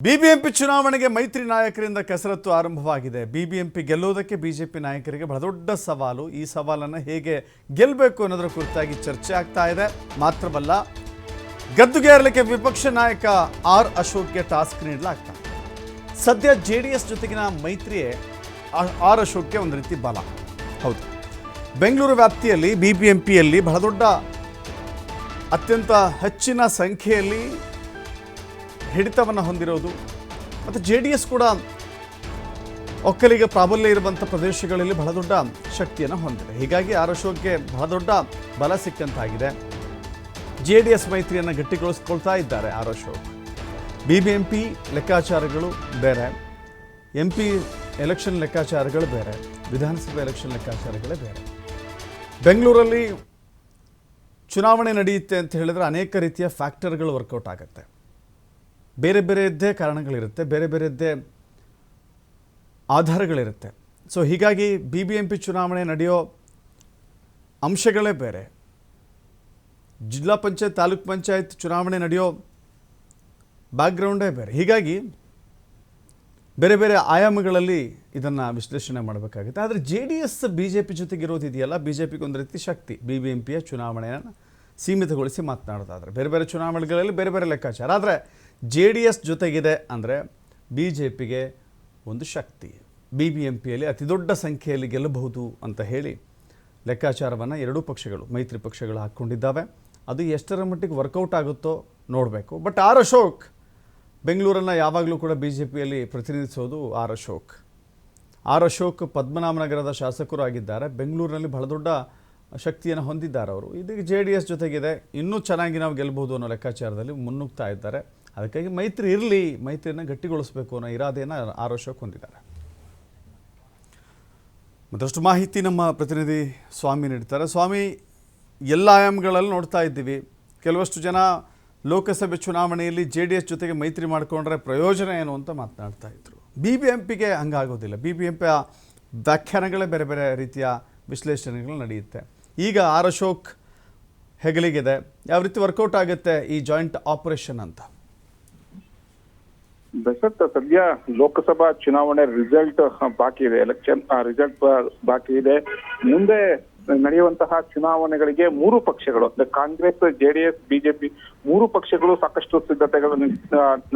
BBMP ಚುನಾವಣೆಗೆ ಮೈತ್ರಿ ನಾಯಕರಿಂದ ಕಸರತ್ತು ಆರಂಭವಾಗಿದೆ. ಬಿಬಿಎಂಪಿ ಗೆಲ್ಲುವುದಕ್ಕೆ ಬಿಜೆಪಿ ನಾಯಕರಿಗೆ ಬಹಳ ದೊಡ್ಡ ಸವಾಲು. ಈ ಸವಾಲನ್ನು ಹೇಗೆ ಗೆಲ್ಲಬೇಕು ಅನ್ನೋದರ ಕುರಿತಾಗಿ ಚರ್ಚೆ ಆಗ್ತಾ ಇದೆ. ಮಾತ್ರವಲ್ಲ, ಗದ್ದುಗೆಯರಲಿಕ್ಕೆ ವಿಪಕ್ಷ ನಾಯಕ ಆರ್ ಅಶೋಕ್ಗೆ ಟಾಸ್ಕ್ ನೀಡಲಾಗ್ತಾ ಇದೆ. ಸದ್ಯ ಜೆಡಿಎಸ್ ಜೊತೆಗಿನ ಮೈತ್ರಿಯೇ ಆರ್ ಅಶೋಕ್ಗೆ ಒಂದು ರೀತಿ ಬಲ. ಹೌದು, ಬೆಂಗಳೂರು ವ್ಯಾಪ್ತಿಯಲ್ಲಿ ಬಿಬಿಎಂಪಿಯಲ್ಲಿ ಬಹಳ ದೊಡ್ಡ ಅತ್ಯಂತ ಹೆಚ್ಚಿನ ಸಂಖ್ಯೆಯಲ್ಲಿ ಹಿಡಿತವನ್ನು ಹೊಂದಿರೋದು ಮತ್ತು ಜೆ ಡಿ ಎಸ್ ಕೂಡ ಒಕ್ಕಲಿಗ ಪ್ರಾಬಲ್ಯ ಇರುವಂಥ ಪ್ರದೇಶಗಳಲ್ಲಿ ಬಹಳ ದೊಡ್ಡ ಶಕ್ತಿಯನ್ನು ಹೊಂದಿದೆ. ಹೀಗಾಗಿ ಆರ್ ಅಶೋಕ್ಗೆ ಬಹಳ ದೊಡ್ಡ ಬಲ ಸಿಕ್ಕಂತಾಗಿದೆ. ಜೆ ಡಿ ಎಸ್ ಮೈತ್ರಿಯನ್ನು ಗಟ್ಟಿಗೊಳಿಸ್ಕೊಳ್ತಾ ಇದ್ದಾರೆ ಆರ್ ಅಶೋಕ್. ಬಿಬಿಎಂಪಿ ಲೆಕ್ಕಾಚಾರಗಳು ಬೇರೆ, ಎಂ ಪಿ ಎಲೆಕ್ಷನ್ ಲೆಕ್ಕಾಚಾರಗಳು ಬೇರೆ, ವಿಧಾನಸಭೆ ಎಲೆಕ್ಷನ್ ಲೆಕ್ಕಾಚಾರಗಳೇ ಬೇರೆ. ಬೆಂಗಳೂರಲ್ಲಿ ಚುನಾವಣೆ ನಡೆಯುತ್ತೆ ಅಂತ ಹೇಳಿದ್ರೆ ಅನೇಕ ರೀತಿಯ ಫ್ಯಾಕ್ಟರ್ಗಳು ವರ್ಕೌಟ್ ಆಗುತ್ತೆ. ಬೇರೆ ಬೇರೆಯದ್ದೇ ಕಾರಣಗಳಿರುತ್ತೆ, ಬೇರೆ ಬೇರೆಯದ್ದೇ ಆಧಾರಗಳಿರುತ್ತೆ. ಸೊ ಹೀಗಾಗಿ ಬಿಬಿಎಂಪಿ ಚುನಾವಣೆ ನಡೆಯೋ ಅಂಶಗಳೇ ಬೇರೆ, ಜಿಲ್ಲಾ ಪಂಚಾಯತ್ ತಾಲೂಕ್ ಪಂಚಾಯತ್ ಚುನಾವಣೆ ನಡೆಯೋ ಬ್ಯಾಕ್ಗ್ರೌಂಡೇ ಬೇರೆ. ಹೀಗಾಗಿ ಬೇರೆ ಬೇರೆ ಆಯಾಮಗಳಲ್ಲಿ ಇದನ್ನು ವಿಶ್ಲೇಷಣೆ ಮಾಡಬೇಕಾಗುತ್ತೆ. ಆದರೆ J D S B J P ಜೊತೆಗಿರೋದಿದೆಯಲ್ಲ, ಬಿ ಜೆ ಪಿಗೆ ಒಂದು ರೀತಿ ಶಕ್ತಿ. ಬಿಬಿಎಂಪಿಯ ಚುನಾವಣೆಯನ್ನು ಸೀಮಿತಗೊಳಿಸಿ ಮಾತನಾಡೋದಾದರೆ ಬೇರೆ ಬೇರೆ ಚುನಾವಣೆಗಳಲ್ಲಿ ಬೇರೆ ಬೇರೆ ಲೆಕ್ಕಾಚಾರ. ಆದರೆ ಜೆ ಡಿ ಎಸ್ ಜೊತೆಗಿದೆ ಅಂದರೆ ಬಿ ಜೆ ಪಿಗೆ ಒಂದು ಶಕ್ತಿ. ಬಿಬಿಎಂಪಿಯಲ್ಲಿ ಅತಿ ದೊಡ್ಡ ಸಂಖ್ಯೆಯಲ್ಲಿ ಗೆಲ್ಲಬಹುದು ಅಂತ ಹೇಳಿ ಲೆಕ್ಕಾಚಾರವನ್ನು ಎರಡೂ ಪಕ್ಷಗಳು, ಮೈತ್ರಿ ಪಕ್ಷಗಳು ಹಾಕ್ಕೊಂಡಿದ್ದಾವೆ. ಅದು ಎಷ್ಟರ ಮಟ್ಟಿಗೆ ವರ್ಕೌಟ್ ಆಗುತ್ತೋ ನೋಡಬೇಕು. ಬಟ್ ಆರ್ ಅಶೋಕ್ ಬೆಂಗಳೂರನ್ನು ಯಾವಾಗಲೂ ಕೂಡ ಬಿ ಜೆ ಪಿಯಲ್ಲಿ ಪ್ರತಿನಿಧಿಸೋದು ಆರ್ ಅಶೋಕ್ ಪದ್ಮನಾಭನಗರದ ಶಾಸಕರು ಆಗಿದ್ದಾರೆ. ಬೆಂಗಳೂರಿನಲ್ಲಿ ಬಹಳ ದೊಡ್ಡ ಶಕ್ತಿಯನ್ನು ಹೊಂದಿದ್ದಾರೆ ಅವರು. ಇದೀಗ ಜೆ ಡಿ ಎಸ್ ಜೊತೆಗಿದೆ, ಇನ್ನೂ ಚೆನ್ನಾಗಿ ನಾವು ಗೆಲ್ಲಬಹುದು ಅನ್ನೋ ಲೆಕ್ಕಾಚಾರದಲ್ಲಿ ಮುನ್ನುಗ್ತಾ ಇದ್ದಾರೆ. ಅದಕ್ಕಾಗಿ ಮೈತ್ರಿ ಇರಲಿ, ಮೈತ್ರಿಯನ್ನು ಗಟ್ಟಿಗೊಳಿಸಬೇಕು ಅನ್ನೋ ಇರಾದೆಯನ್ನು ಆರ್ ಅಶೋಕ್ ಹೊಂದಿದ್ದಾರೆ. ಮತ್ತಷ್ಟು ಮಾಹಿತಿ ನಮ್ಮ ಪ್ರತಿನಿಧಿ ಸ್ವಾಮಿ ನೀಡ್ತಾರೆ. ಸ್ವಾಮಿ, ಎಲ್ಲ ಆಯಾಮಗಳಲ್ಲಿ ನೋಡ್ತಾ ಇದ್ದೀವಿ, ಕೆಲವಷ್ಟು ಜನ ಲೋಕಸಭೆ ಚುನಾವಣೆಯಲ್ಲಿ ಜೆ ಡಿ ಎಸ್ ಜೊತೆಗೆ ಮೈತ್ರಿ ಮಾಡಿಕೊಂಡ್ರೆ ಪ್ರಯೋಜನ ಏನು ಅಂತ ಮಾತನಾಡ್ತಾ ಇದ್ರು. ಬಿ ಬಿ ಎಂ ಪಿಗೆ ಹಂಗಾಗೋದಿಲ್ಲ. ಬಿ ಬಿ ಎಂ ಪಿಯ ವ್ಯಾಖ್ಯಾನಗಳೇ ಬೇರೆ ಬೇರೆ ರೀತಿಯ ವಿಶ್ಲೇಷಣೆಗಳು ನಡೆಯುತ್ತೆ. ಈಗ ಆರ್ ಅಶೋಕ್ ಹೆಗಲಿಗಿದೆ, ಯಾವ ರೀತಿ ವರ್ಕೌಟ್ ಆಗುತ್ತೆ ಈ ಜಾಯಿಂಟ್ ಆಪರೇಷನ್ ಅಂತ? ದಶರಥ್, ಸದ್ಯ ಲೋಕಸಭಾ ಚುನಾವಣೆ ರಿಸಲ್ಟ್ ಬಾಕಿ ಇದೆ, ಎಲೆಕ್ಷನ್ ರಿಸಲ್ಟ್ ಬಾಕಿ ಇದೆ. ಮುಂದೆ ನಡೆಯುವಂತಹ ಚುನಾವಣೆಗಳಿಗೆ ಮೂರು ಪಕ್ಷಗಳು ಅಂದ್ರೆ ಕಾಂಗ್ರೆಸ್, ಜೆಡಿಎಸ್, ಬಿಜೆಪಿ ಮೂರು ಪಕ್ಷಗಳು ಸಾಕಷ್ಟು ಸಿದ್ಧತೆಗಳನ್ನು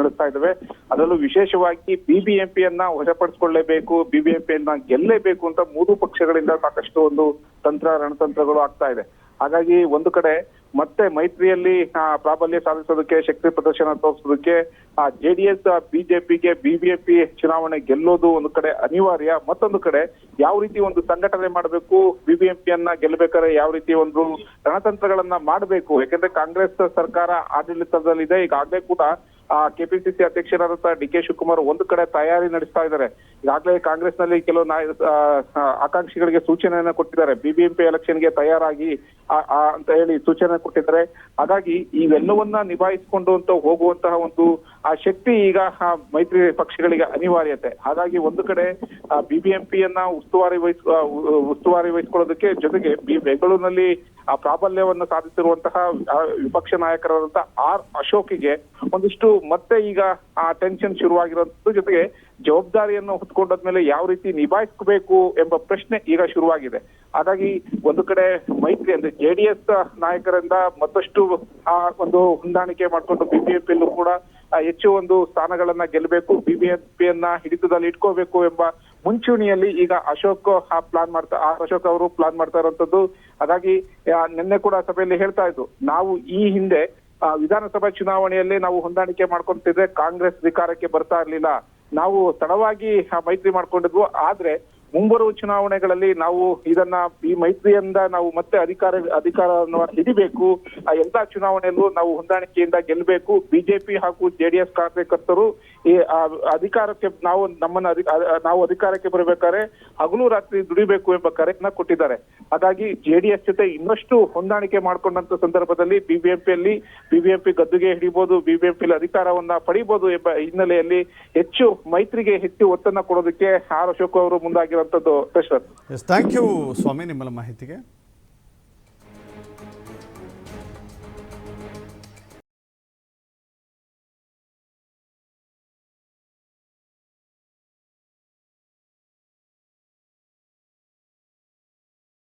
ನಡೆಸ್ತಾ ಇದ್ದಾವೆ. ಅದರಲ್ಲೂ ವಿಶೇಷವಾಗಿ ಬಿಬಿಎಂಪಿಯನ್ನ ವಶಪಡಿಸಿಕೊಳ್ಳಲೇಬೇಕು, ಬಿಬಿಎಂಪಿಯನ್ನ ಗೆಲ್ಲೇಬೇಕು ಅಂತ ಮೂರು ಪಕ್ಷಗಳಿಂದ ಸಾಕಷ್ಟು ಒಂದು ರಣತಂತ್ರಗಳು ಆಗ್ತಾ ಇದೆ. ಹಾಗಾಗಿ ಒಂದು ಕಡೆ ಮತ್ತೆ ಮೈತ್ರಿಯಲ್ಲಿ ಪ್ರಾಬಲ್ಯ ಸಾಧಿಸೋದಕ್ಕೆ, ಶಕ್ತಿ ಪ್ರದರ್ಶನ ತೋರಿಸೋದಕ್ಕೆ ಜೆಡಿಎಸ್ ಬಿಜೆಪಿಗೆ ಬಿಬಿಎಂಪಿ ಚುನಾವಣೆ ಗೆಲ್ಲೋದು ಒಂದು ಕಡೆ ಅನಿವಾರ್ಯ. ಮತ್ತೊಂದು ಕಡೆ ಯಾವ ರೀತಿ ಒಂದು ಸಂಘಟನೆ ಮಾಡಬೇಕು, ಬಿಬಿಎಂಪಿಯನ್ನ ಗೆಲ್ಲಬೇಕಾದ್ರೆ ಯಾವ ರೀತಿ ಒಂದು ರಣತಂತ್ರಗಳನ್ನ ಮಾಡಬೇಕು. ಯಾಕಂದ್ರೆ ಕಾಂಗ್ರೆಸ್ ಸರ್ಕಾರ ಆಡಳಿತದಲ್ಲಿದೆ. ಈಗಾಗಲೇ ಕೂಡ ಕೆಪಿಸಿಸಿ ಅಧ್ಯಕ್ಷರಾದಂತಹ ಡಿ ಕೆ ಶಿವಕುಮಾರ್ ಒಂದು ಕಡೆ ತಯಾರಿ ನಡೆಸ್ತಾ ಇದ್ದಾರೆ. ಈಗಾಗಲೇ ಕಾಂಗ್ರೆಸ್ ನಲ್ಲಿ ಕೆಲವು ಆಕಾಂಕ್ಷಿಗಳಿಗೆ ಸೂಚನೆಯನ್ನ ಕೊಟ್ಟಿದ್ದಾರೆ, ಬಿಬಿಎಂಪಿ ಎಲೆಕ್ಷನ್ಗೆ ತಯಾರಾಗಿ ಅಂತ ಹೇಳಿ ಸೂಚನೆ ಕೊಟ್ಟಿದ್ದಾರೆ. ಹಾಗಾಗಿ ಇವೆಲ್ಲವನ್ನ ನಿಭಾಯಿಸಿಕೊಂಡು ಅಂತ ಹೋಗುವಂತಹ ಒಂದು ಶಕ್ತಿ ಈಗ ಮೈತ್ರಿ ಪಕ್ಷಗಳಿಗೆ ಅನಿವಾರ್ಯತೆ. ಹಾಗಾಗಿ ಒಂದು ಕಡೆ ಬಿಬಿಎಂಪಿಯನ್ನ ಉಸ್ತುವಾರಿ ವಹಿಸಿಕೊಳ್ಳೋದಕ್ಕೆ, ಜೊತೆಗೆ ಬೆಂಗಳೂರಿನಲ್ಲಿ ಪ್ರಾಬಲ್ಯವನ್ನು ಸಾಧಿಸಿರುವಂತಹ ವಿಪಕ್ಷ ನಾಯಕರಾದಂತಹ ಆರ್ ಅಶೋಕ್ಗೆ ಒಂದಿಷ್ಟು ಮತ್ತೆ ಈಗ ಟೆನ್ಷನ್ ಶುರುವಾಗಿರೋದ್ರ ಜೊತೆಗೆ ಜವಾಬ್ದಾರಿಯನ್ನು ಹೊತ್ಕೊಂಡಾದ್ಮೇಲೆ ಯಾವ ರೀತಿ ನಿಭಾಯಿಸಬೇಕು ಎಂಬ ಪ್ರಶ್ನೆ ಈಗ ಶುರುವಾಗಿದೆ. ಹಾಗಾಗಿ ಒಂದು ಕಡೆ ಮೈತ್ರಿ ಅಂದ್ರೆ ಜೆಡಿಎಸ್ ನಾಯಕರಿಂದ ಮತ್ತಷ್ಟು ಒಂದು ಹೊಂದಾಣಿಕೆ ಮಾಡಿಕೊಂಡು ಬಿಬಿಎಂಪಿಯಲ್ಲೂ ಕೂಡ ಹೆಚ್ಚು ಒಂದು ಸ್ಥಾನಗಳನ್ನ ಗೆಲ್ಲಬೇಕು, ಬಿಬಿಎಂಪಿಯನ್ನ ಹಿಡಿತದಲ್ಲಿ ಇಟ್ಕೋಬೇಕು ಎಂಬ ಮುಂಚೂಣಿಯಲ್ಲಿ ಈಗ ಅಶೋಕ್ ಅವರು ಪ್ಲಾನ್ ಮಾಡ್ತಾ ಇರುವಂತದ್ದು. ಹಾಗಾಗಿ ನಿನ್ನೆ ಕೂಡ ಸಭೆಯಲ್ಲಿ ಹೇಳ್ತಾ ಇದ್ರು, ನಾವು ಈ ಹಿಂದೆ ವಿಧಾನಸಭಾ ಚುನಾವಣೆಯಲ್ಲಿ ನಾವು ಹೊಂದಾಣಿಕೆ ಮಾಡ್ಕೊಂತಿದ್ರೆ ಕಾಂಗ್ರೆಸ್ ಅಧಿಕಾರಕ್ಕೆ ಬರ್ತಾ ಇರ್ಲಿಲ್ಲ, ನಾವು ತಡವಾಗಿ ಮೈತ್ರಿ ಮಾಡ್ಕೊಂಡಿದ್ವು. ಆದ್ರೆ ಮುಂಬರುವ ಚುನಾವಣೆಗಳಲ್ಲಿ ನಾವು ಈ ಮೈತ್ರಿಯಿಂದ ನಾವು ಮತ್ತೆ ಅಧಿಕಾರವನ್ನು ಹಿಡಿಬೇಕು. ಎಲ್ಲಾ ಚುನಾವಣೆಯಲ್ಲೂ ನಾವು ಹೊಂದಾಣಿಕೆಯಿಂದ ಗೆಲ್ಲಬೇಕು. ಬಿಜೆಪಿ ಹಾಗೂ ಜೆಡಿಎಸ್ ಕಾರ್ಯಕರ್ತರು ಈ ಅಧಿಕಾರಕ್ಕೆ ನಾವು ಅಧಿಕಾರಕ್ಕೆ ಬರಬೇಕಾದ್ರೆ ಹಗಲು ರಾತ್ರಿ ದುಡಿಬೇಕು ಎಂಬ ಕರೆಯನ್ನ ಕೊಟ್ಟಿದ್ದಾರೆ. ಹಾಗಾಗಿ ಜೆಡಿಎಸ್ ಜೊತೆ ಇನ್ನಷ್ಟು ಹೊಂದಾಣಿಕೆ ಮಾಡ್ಕೊಂಡಂತ ಸಂದರ್ಭದಲ್ಲಿ ಬಿಬಿಎಂಪಿ ಗದ್ದುಗೆ ಹಿಡಿಬಹುದು, ಬಿಬಿಎಂಪಿಯಲ್ಲಿ ಅಧಿಕಾರವನ್ನ ಪಡಿಬಹುದು ಎಂಬ ಹಿನ್ನೆಲೆಯಲ್ಲಿ ಮೈತ್ರಿಗೆ ಹೆಚ್ಚು ಒತ್ತನ್ನ ಕೊಡೋದಕ್ಕೆ ಆರ್ ಅಶೋಕ್ ಅವರು ಮುಂದಾಗಿರುವಂತದ್ದು. ಥ್ಯಾಂಕ್ ಯು ಸ್ವಾಮಿ, ನಿಮ್ಮಲ್ಲ ಮಾಹಿತಿಗೆ.